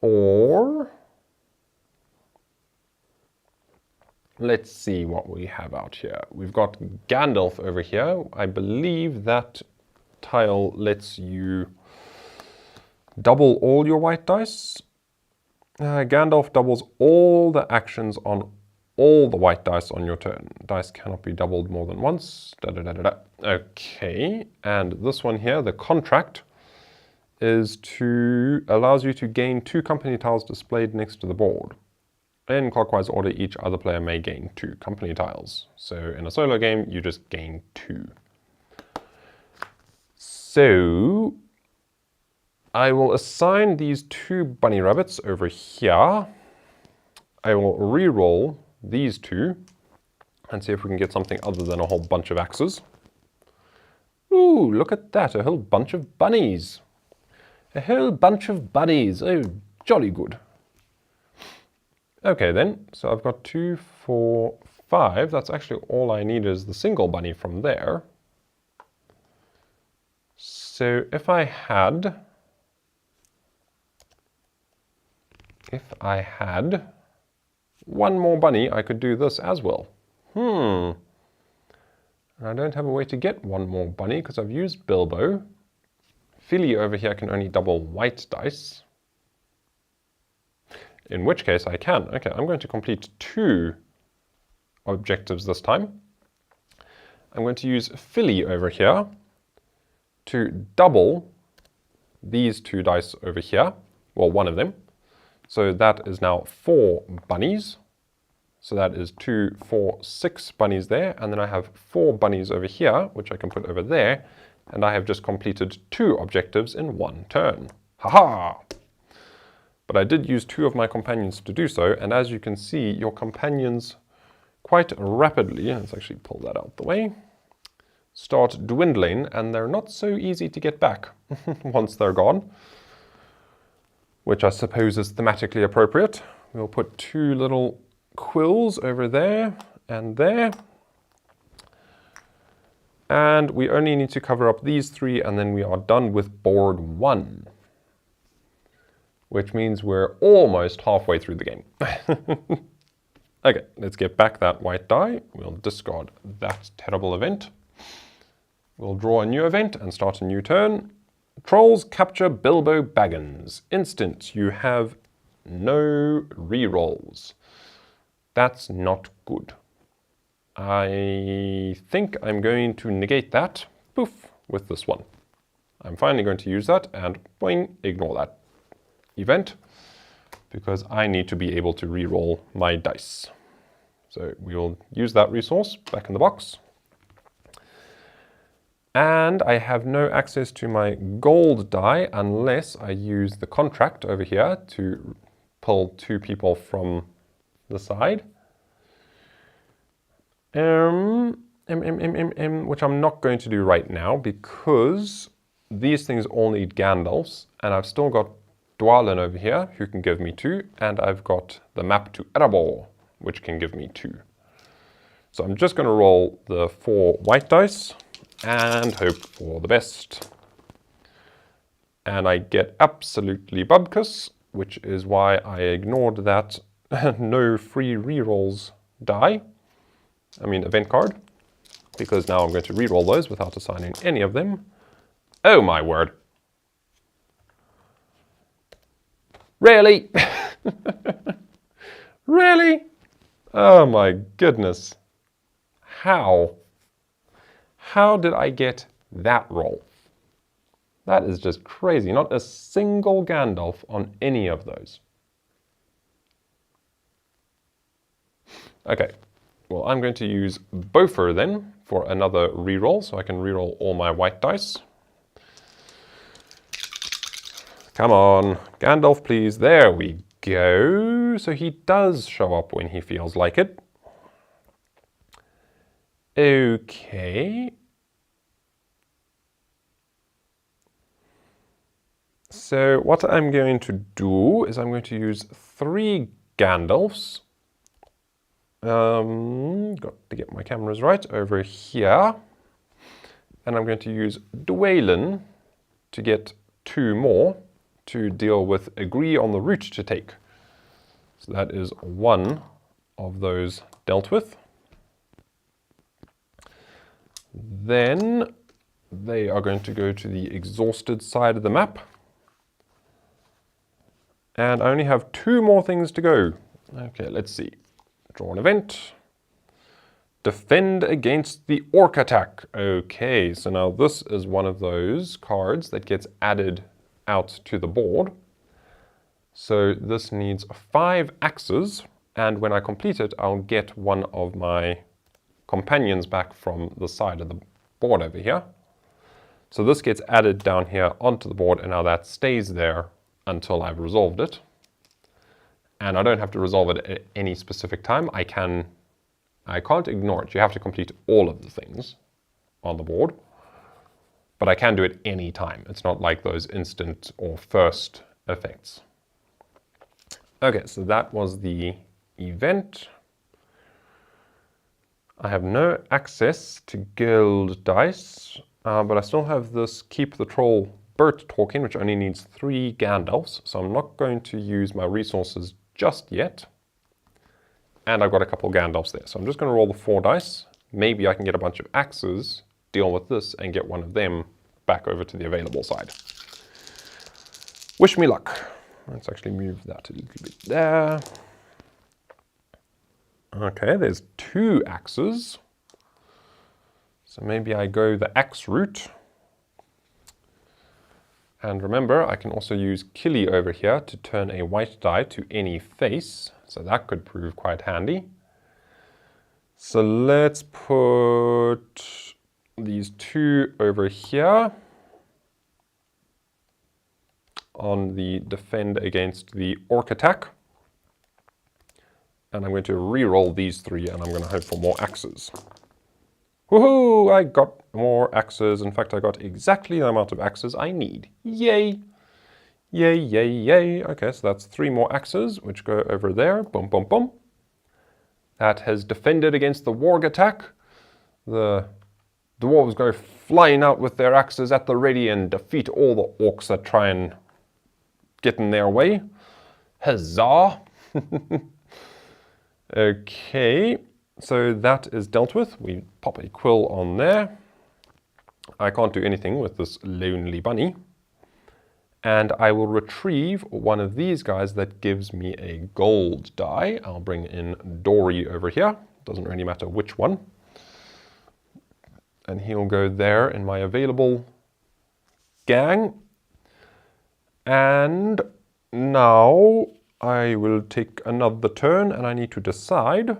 Or let's see what we have out here. We've got Gandalf over here. I believe that tile lets you double all your white dice. Gandalf doubles all the actions on all the white dice on your turn. Dice cannot be doubled more than once. Okay, and this one here, the contract, allows you to gain 2 company tiles displayed next to the board. In clockwise order, each other player may gain 2 company tiles. So in a solo game, you just gain 2. So I will assign these 2 bunny rabbits over here. I will re-roll these 2 and see if we can get something other than a whole bunch of axes. Ooh, look at that, a whole bunch of bunnies. A whole bunch of bunnies. Oh, jolly good. Okay then, so I've got 2, 4, 5. That's actually all I need is the single bunny from there. So if I had one more bunny, I could do this as well. And I don't have a way to get one more bunny because I've used Bilbo. Philly over here can only double white dice. In which case I can. Okay, I'm going to complete 2 objectives this time. I'm going to use Philly over here to double these 2 dice over here. Well, one of them. So that is now 4 bunnies. So that is 2, 4, 6 bunnies there. And then I have 4 bunnies over here, which I can put over there. And I have just completed 2 objectives in 1 turn. Haha! But I did use 2 of my companions to do so. And as you can see, your companions quite rapidly, let's actually pull that out the way, start dwindling. And they're not so easy to get back once they're gone, which I suppose is thematically appropriate. We'll put 2 little quills over there and there. And we only need to cover up these 3 and then we are done with board 1. Which means we're almost halfway through the game. Okay, let's get back that white die. We'll discard that terrible event. We'll draw a new event and start a new turn. Trolls capture Bilbo Baggins. Instant, you have no rerolls. That's not good. I think I'm going to negate that, poof, with this one. I'm finally going to use that and boing, ignore that event because I need to be able to reroll my dice. So we will use that resource back in the box. And I have no access to my gold die unless I use the contract over here to pull 2 people from the side. Which I'm not going to do right now because these things all need Gandalfs, and I've still got Dwarven over here who can give me 2, and I've got the map to Erebor which can give me 2. So I'm just going to roll the 4 white dice and hope for the best. And I get absolutely bubkus, which is why I ignored that no free rerolls die. I mean event card, because now I'm going to reroll those without assigning any of them. Oh my word. Really? Really? Oh my goodness. How? How did I get that roll? That is just crazy. Not a single Gandalf on any of those. Okay, well I'm going to use Bofer then for another reroll, so I can reroll all my white dice. Come on, Gandalf please, there we go. So he does show up when he feels like it. Okay. So what I'm going to do is I'm going to use 3 Gandalfs. Got to get my cameras right over here. And I'm going to use Dwaylen to get 2 more to deal with agree on the route to take. So that is 1 of those dealt with. Then they are going to go to the exhausted side of the map. And I only have 2 more things to go. Okay, let's see. Draw an event. Defend against the orc attack. Okay, so now this is one of those cards that gets added out to the board. So this needs 5 axes, and when I complete it, I'll get one of my companions back from the side of the board over here. So this gets added down here onto the board, and now that stays there until I've resolved it. And I don't have to resolve it at any specific time. I can't ignore it. You have to complete all of the things on the board, but I can do it any time. It's not like those instant or first effects. Okay, so that was the event. I have no access to guild dice, but I still have this Keep the Troll Bert token, which only needs 3 Gandalfs, so I'm not going to use my resources just yet. And I've got a couple of Gandalfs there, so I'm just going to roll the 4 dice. Maybe I can get a bunch of axes, deal with this, and get one of them back over to the available side. Wish me luck. Let's actually move that a little bit there. Okay, there's 2 axes. So maybe I go the axe route. And remember, I can also use Killy over here to turn a white die to any face. So that could prove quite handy. So let's put these 2 over here on the defend against the orc attack. And I'm going to re-roll these 3, and I'm going to hope for more axes. Woohoo! I got more axes. In fact, I got exactly the amount of axes I need. Yay! Yay, yay, yay. Okay, so that's 3 more axes, which go over there. Boom, boom, boom. That has defended against the warg attack. The dwarves go flying out with their axes at the ready and defeat all the orcs that try and get in their way. Huzzah! Okay, so that is dealt with. We pop a quill on there. I can't do anything with this lonely bunny. And I will retrieve one of these guys that gives me a gold die. I'll bring in Dory over here. Doesn't really matter which one. And he'll go there in my available gang. And now I will take another turn and I need to decide.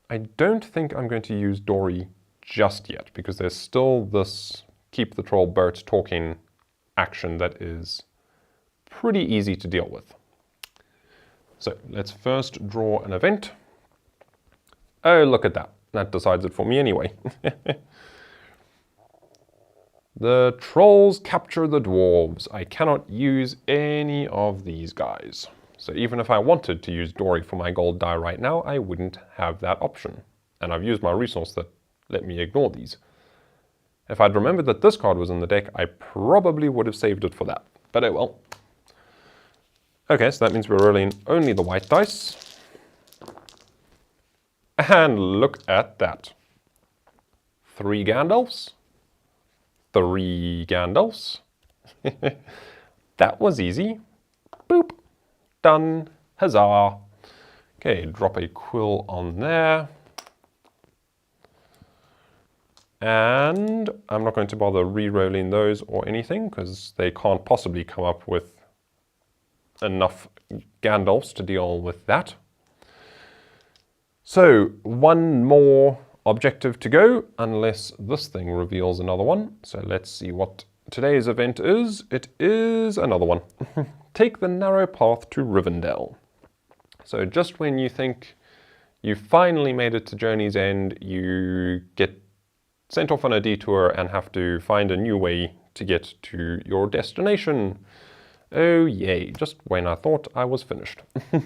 I don't think I'm going to use Dory just yet because there's still this keep the troll boat talking action that is pretty easy to deal with. So let's first draw an event. Oh, look at that. That decides it for me anyway. The trolls capture the dwarves. I cannot use any of these guys. So even if I wanted to use Dory for my gold die right now, I wouldn't have that option. And I've used my resource that let me ignore these. If I'd remembered that this card was in the deck, I probably would have saved it for that. But oh well. Okay, so that means we're rolling only the white dice. And look at that. 3 Gandalfs. 3 Gandalfs. That was easy. Boop. Done. Huzzah. Okay, drop a quill on there. And I'm not going to bother re-rolling those or anything because they can't possibly come up with enough Gandalfs to deal with that. So, one more objective to go, unless this thing reveals another one. So let's see what today's event is. It is another one. Take the narrow path to Rivendell. So just when you think you finally made it to Journey's End, you get sent off on a detour and have to find a new way to get to your destination. Oh yay, just when I thought I was finished. Oh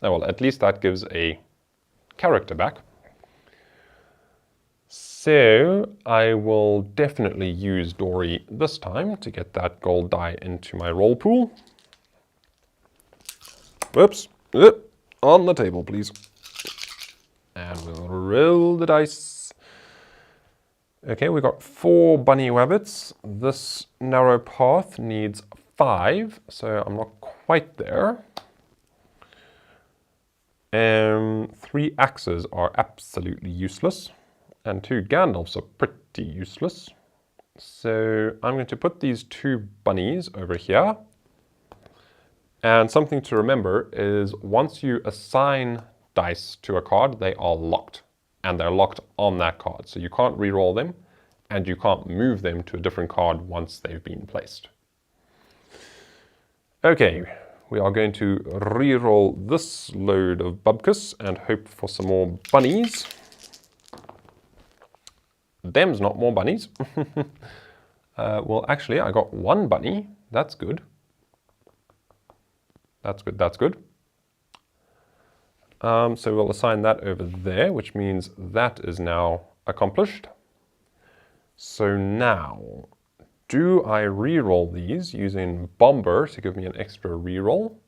well, at least that gives a character back. So I will definitely use Dory this time to get that gold die into my roll pool. Whoops, on the table please. And we'll roll the dice. Okay, we got 4 bunny rabbits. This narrow path needs 5, so I'm not quite there. 3 axes are absolutely useless. And 2 Gandalfs are pretty useless. So I'm going to put these 2 bunnies over here. And something to remember is once you assign dice to a card, they are locked. And they're locked on that card. So you can't re-roll them and you can't move them to a different card once they've been placed. Okay, we are going to re-roll this load of bubkus and hope for some more bunnies. Them's not more bunnies. Well, actually, I got 1 bunny. That's good. That's good, that's good. So we'll assign that over there, which means that is now accomplished. So now, do I re-roll these using Bomber to give me an extra re-roll?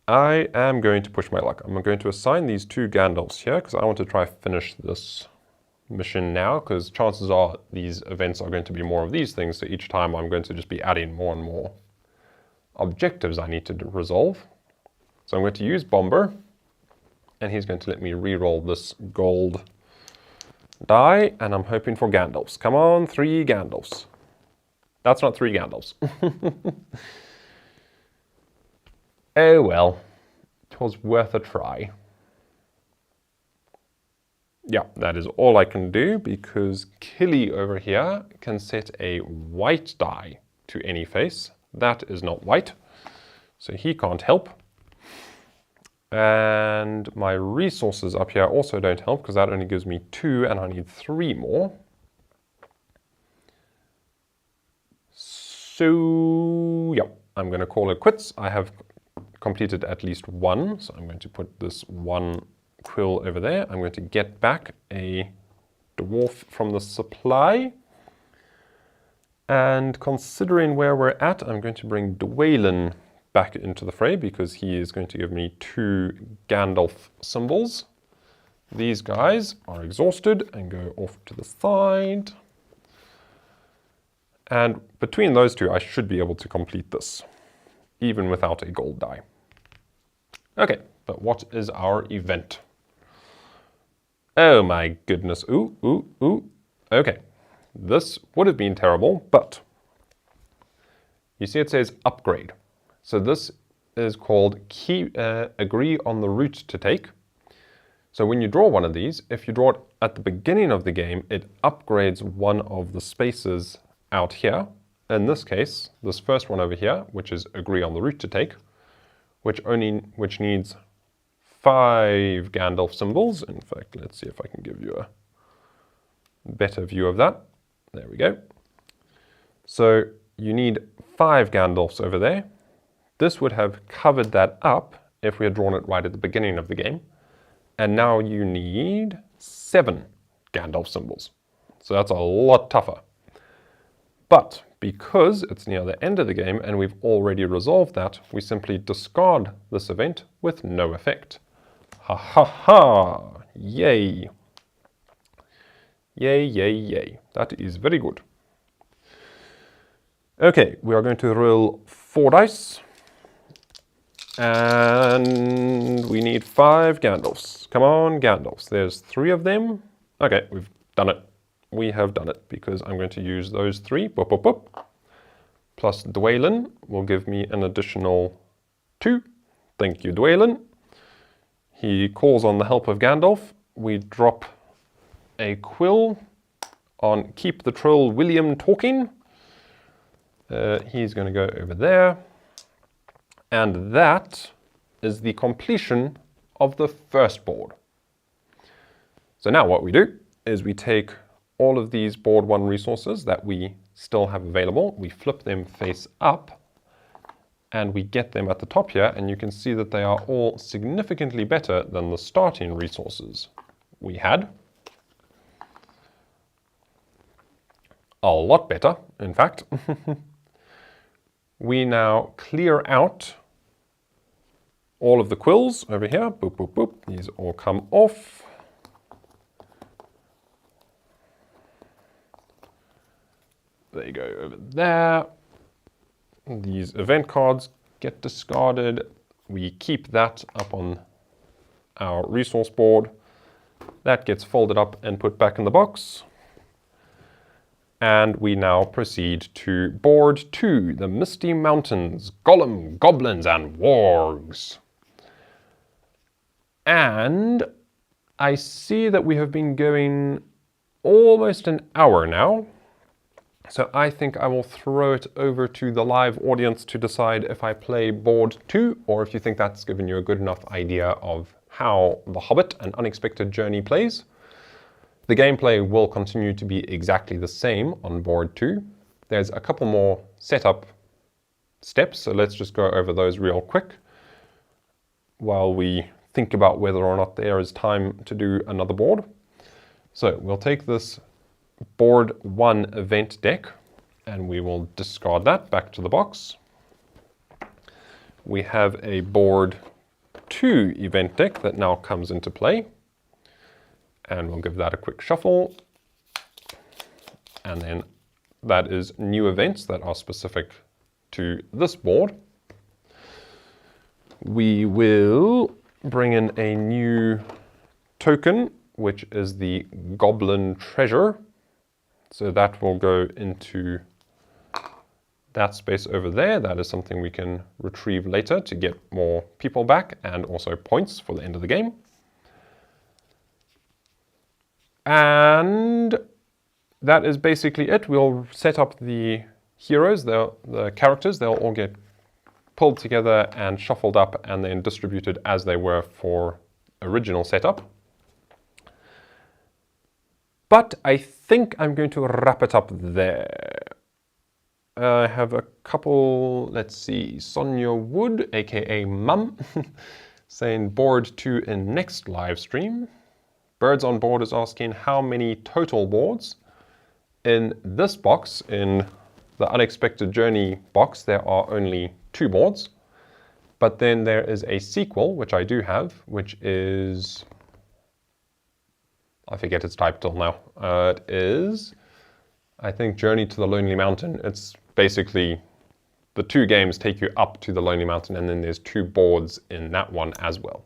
I am going to push my luck. I'm going to assign these 2 Gandalfs here because I want to try finish this mission now because chances are these events are going to be more of these things. So each time I'm going to just be adding more and more objectives I need to resolve. So I'm going to use Bomber and he's going to let me re-roll this gold die and I'm hoping for Gandalfs. Come on, 3 Gandalfs. That's not 3 Gandalfs. Oh well, it was worth a try. Yeah, that is all I can do because Killy over here can set a white die to any face. That is not white, so he can't help. And my resources up here also don't help because that only gives me 2 and I need 3 more. So, yeah, I'm going to call it quits. I have completed at least 1, so I'm going to put this 1 quill over there. I'm going to get back a dwarf from the supply. And considering where we're at, I'm going to bring Dwaylen back into the fray because he is going to give me 2 Gandalf symbols. These guys are exhausted and go off to the side. And between those 2, I should be able to complete this, even without a gold die. Okay, but what is our event? Oh my goodness, ooh. Okay, this would have been terrible, but you see it says upgrade. So this is called agree on the route to take. So when you draw one of these, if you draw it at the beginning of the game, it upgrades one of the spaces out here. In this case, this first one over here, which is agree on the route to take, which needs 5 Gandalf symbols. In fact, let's see if I can give you a better view of that. There we go. So you need 5 Gandalfs over there. This would have covered that up if we had drawn it right at the beginning of the game. And now you need 7 Gandalf symbols. So that's a lot tougher. But because it's near the end of the game and we've already resolved that, we simply discard this event with no effect. Ha ha ha! Yay! Yay, yay, yay. That is very good. Okay, we are going to roll 4 dice. And we need 5 Gandalfs. Come on, Gandalfs. There's 3 of them. Okay, we've done it. We have done it because I'm going to use those 3. Boop, boop, boop. Plus Dwalin will give me an additional 2. Thank you, Dwalin. He calls on the help of Gandalf. We drop a quill on Keep the Troll William Talking. He's going to go over there. And that is the completion of the first board. So now what we do is we take all of these board 1 resources that we still have available, we flip them face up, and we get them at the top here, and you can see that they are all significantly better than the starting resources we had. A lot better, in fact. We now clear out all of the quills over here. Boop, boop, boop. These all come off. They go over there. These event cards get discarded. We keep that up on our resource board. That gets folded up and put back in the box. And we now proceed to board 2, the Misty Mountains, Goblins and Wargs. And I see that we have been going almost an hour now. So I think I will throw it over to the live audience to decide if I play board 2 or if you think that's given you a good enough idea of how The Hobbit, An Unexpected Journey plays. The gameplay will continue to be exactly the same on board 2. There's a couple more setup steps, so let's just go over those real quick while we think about whether or not there is time to do another board. So we'll take this board 1 event deck and we will discard that back to the box. We have a board 2 event deck that now comes into play. And we'll give that a quick shuffle. And then that is new events that are specific to this board. We will bring in a new token, which is the Goblin Treasure. So that will go into that space over there. That is something we can retrieve later to get more people back and also points for the end of the game. And that is basically it. We'll set up the heroes, the characters. They'll all get pulled together and shuffled up and then distributed as they were for original setup. But I think I'm going to wrap it up there. I have a couple, let's see, Sonia Wood, aka Mum, saying board 2 in next live stream. Birds on Board is asking how many total boards. In this box, in the Unexpected Journey box, there are only 2 boards. But then there is a sequel, which I do have, which is... I forget its title now. It is, I think, Journey to the Lonely Mountain. It's basically the 2 games take you up to the Lonely Mountain, and then there's 2 boards in that one as well.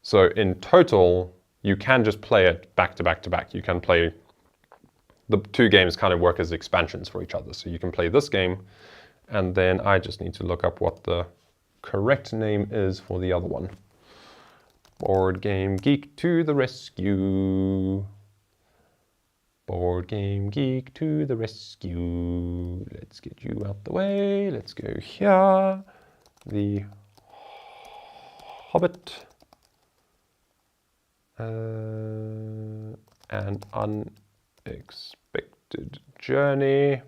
So in total, you can just play it back to back to back. You can play the two games kind of work as expansions for each other. So you can play this game, and then I just need to look up what the correct name is for the other one. Board Game Geek to the rescue. Board Game Geek to the rescue. Let's get you out the way. Let's go here. The Hobbit. An unexpected journey.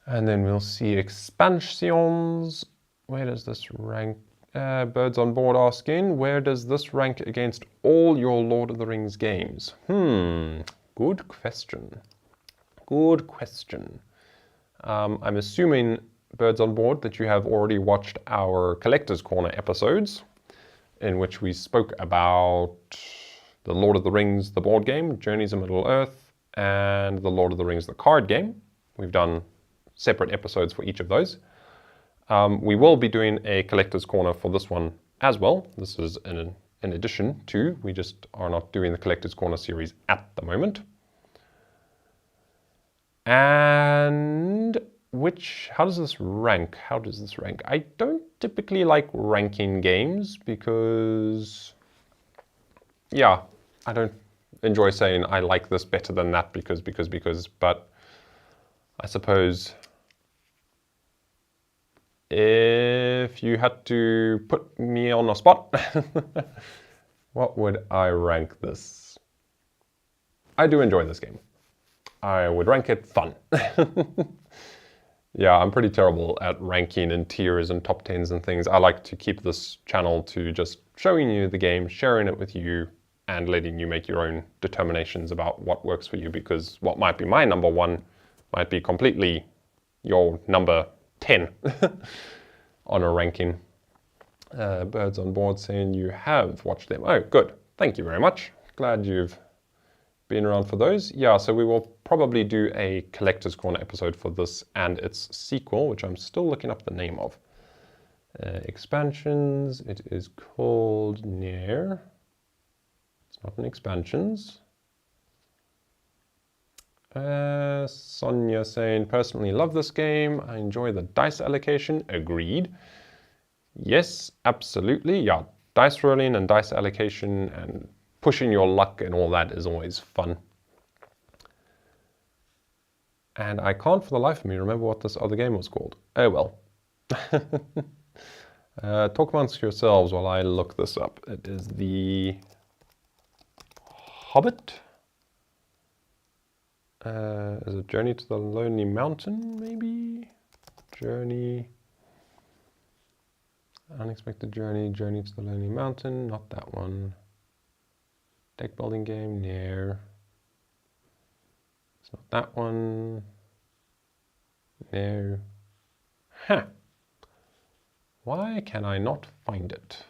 And then we'll see expansions. Where does this rank? Birds on Board asking, where does this rank against all your Lord of the Rings games? Good question. Good question. I'm assuming, Birds on Board, that you have already watched our Collector's Corner episodes, in which we spoke about the Lord of the Rings, the board game, Journeys of Middle-earth, and the Lord of the Rings, the card game. We've done separate episodes for each of those. We will be doing a Collector's Corner for this one as well. This is in addition to, we just are not doing the Collector's Corner series at the moment. And how does this rank? How does this rank? I don't typically like ranking games because, yeah, I don't enjoy saying I like this better than that because, but I suppose if you had to put me on a spot, what would I rank this? I do enjoy this game. I would rank it fun. Yeah, I'm pretty terrible at ranking in tiers and top 10s and things. I like to keep this channel to just showing you the game, sharing it with you, and letting you make your own determinations about what works for you, because what might be my number one might be completely your number 10 on a ranking. Birds on Board saying you have watched them. Oh, good. Thank you very much. Glad you've been around for those. Yeah, so we will probably do a Collector's Corner episode for this and its sequel, which I'm still looking up the name of. Expansions. It is called Nair. It's not an expansions. Sonia saying, personally love this game. I enjoy the dice allocation. Agreed. Yes, absolutely. Yeah, dice rolling and dice allocation and pushing your luck and all that is always fun. And I can't for the life of me remember what this other game was called. Oh well. Talk amongst yourselves while I look this up. It is the Hobbit. Is it Journey to the Lonely Mountain, maybe? Journey. Unexpected Journey, Journey to the Lonely Mountain, not that one. Deck building game, no. It's not that one. No. Huh. Why can I not find it?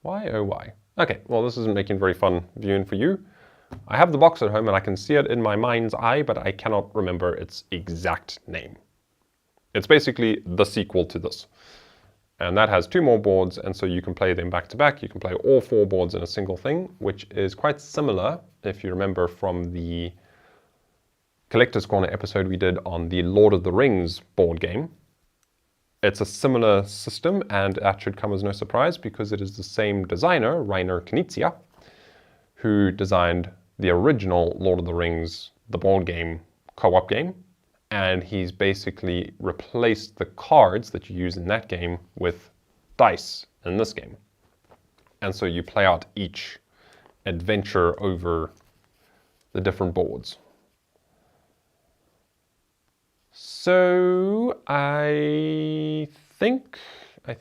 Why, oh why? Okay, well this isn't making very fun viewing for you. I have the box at home and I can see it in my mind's eye, but I cannot remember its exact name. It's basically the sequel to this. And that has 2 more boards, and so you can play them back to back. You can play all 4 boards in a single thing, which is quite similar, if you remember from the Collector's Corner episode we did on the Lord of the Rings board game. It's a similar system, and that should come as no surprise because it is the same designer, Reiner Knizia, who designed the original Lord of the Rings, the board game, co-op game. And he's basically replaced the cards that you use in that game with dice in this game. And so you play out each adventure over the different boards. So I think, let's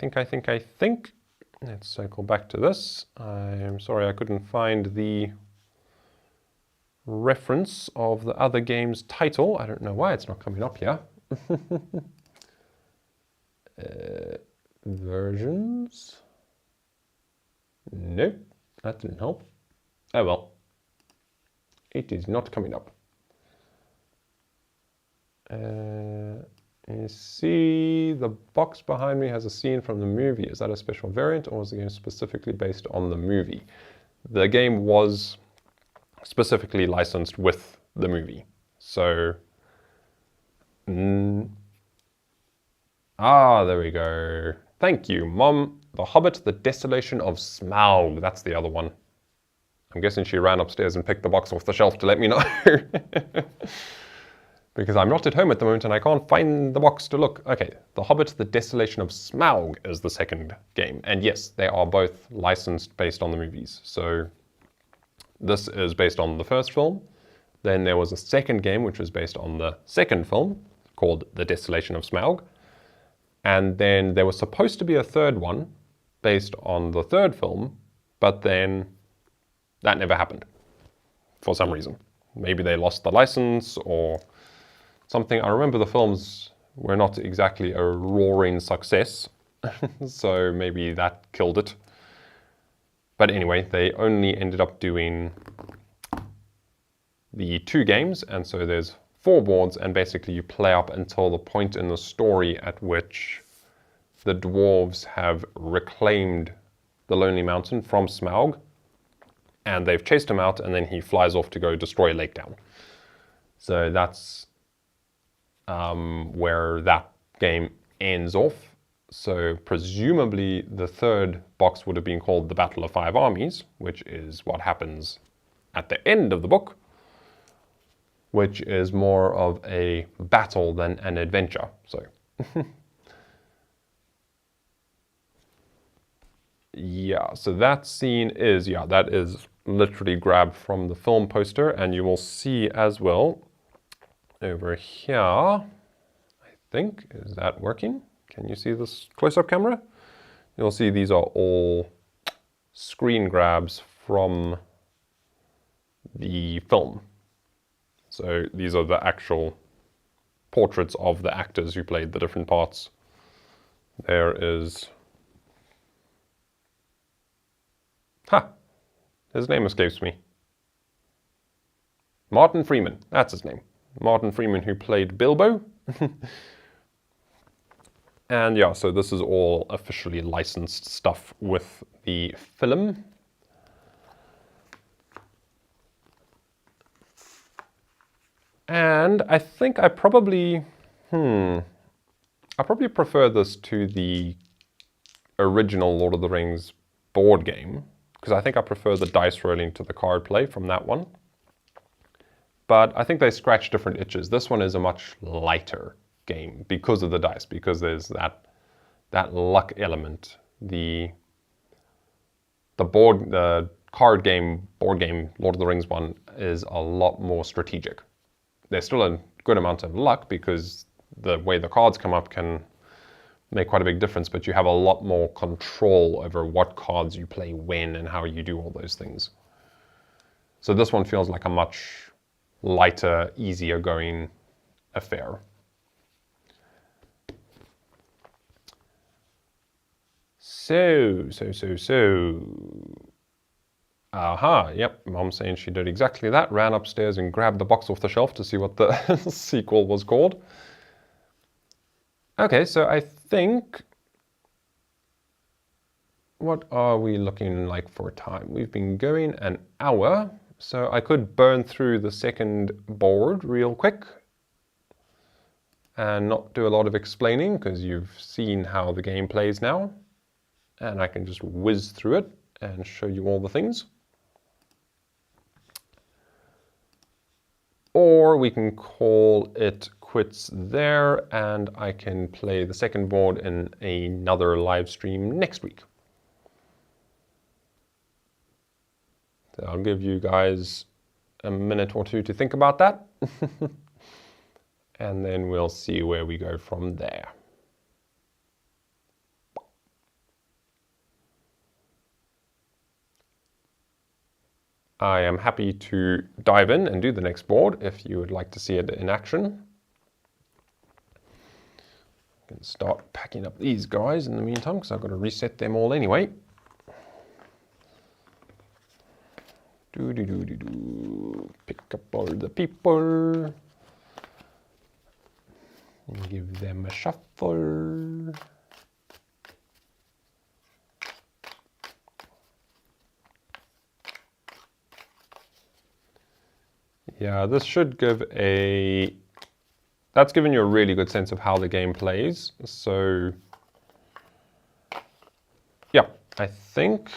cycle back to this. I'm sorry I couldn't find the reference of the other game's title. I don't know why it's not coming up here. Versions. Nope, that didn't help. Oh well. It is not coming up. You see the box behind me has a scene from the movie. Is that a special variant or is the game specifically based on the movie? The game was specifically licensed with the movie. So, there we go. Thank you, Mom. The Hobbit, The Desolation of Smaug. That's the other one. I'm guessing she ran upstairs and picked the box off the shelf to let me know. Because I'm not at home at the moment and I can't find the box to look. Okay, The Hobbit, The Desolation of Smaug is the second game. And yes, they are both licensed based on the movies. So this is based on the first film. Then there was a second game which was based on the second film called The Desolation of Smaug. And then there was supposed to be a third one based on the third film, but then that never happened for some reason. Maybe they lost the license or something. I remember the films were not exactly a roaring success, so maybe that killed it. But anyway, they only ended up doing the 2 games, and so there's 4 boards, and basically you play up until the point in the story at which the dwarves have reclaimed the Lonely Mountain from Smaug, and they've chased him out, and then he flies off to go destroy Lake Down. So that's where that game ends off. So presumably the third box would have been called The Battle of 5 Armies, which is what happens at the end of the book, which is more of a battle than an adventure. So yeah, so that scene is, that is literally grabbed from the film poster, and you will see as well over here, I think, is that working? Can you see this close-up camera? You'll see these are all screen grabs from the film. So these are the actual portraits of the actors who played the different parts. There is... his name escapes me. Martin Freeman, that's his name. Martin Freeman, who played Bilbo. And yeah, so this is all officially licensed stuff with the film. And I think I probably prefer this to the original Lord of the Rings board game, because I think I prefer the dice rolling to the card play from that one. But I think they scratch different itches. This one is a much lighter game because of the dice, because there's that luck element. The card game, board game, Lord of the Rings one is a lot more strategic. There's still a good amount of luck because the way the cards come up can make quite a big difference, but you have a lot more control over what cards you play when and how you do all those things. So this one feels like a much lighter, easier going affair. So. Aha, yep, Mom's saying she did exactly that. Ran upstairs and grabbed the box off the shelf to see what the sequel was called. Okay, so I think... what are we looking like for time? We've been going an hour, so I could burn through the second board real quick and not do a lot of explaining because you've seen how the game plays now. And I can just whiz through it and show you all the things. Or we can call it quits there, and I can play the second board in another live stream next week. So I'll give you guys a minute or two to think about that. And then we'll see where we go from there. I am happy to dive in and do the next board if you would like to see it in action. I can start packing up these guys in the meantime because I've got to reset them all anyway. Pick up all the people and give them a shuffle. Yeah, this should give a... That's given you a really good sense of how the game plays. So, yeah, I think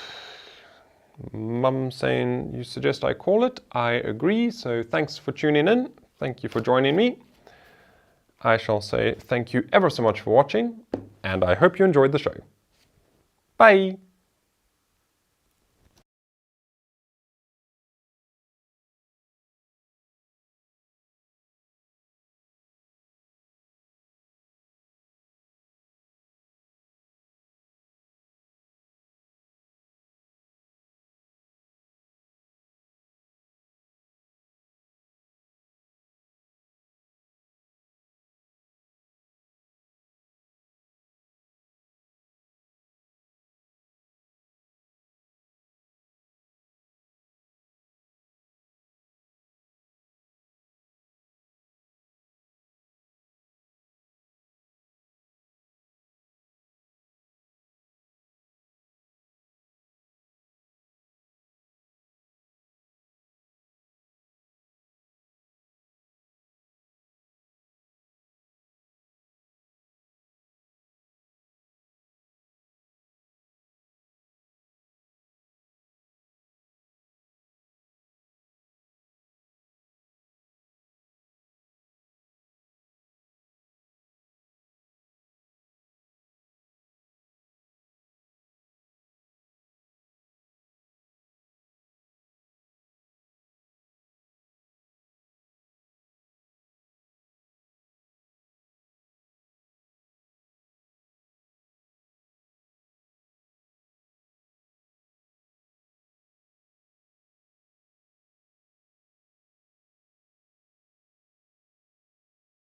Mum saying you suggest I call it. I agree. So thanks for tuning in. Thank you for joining me. I shall say thank you ever so much for watching, and I hope you enjoyed the show. Bye.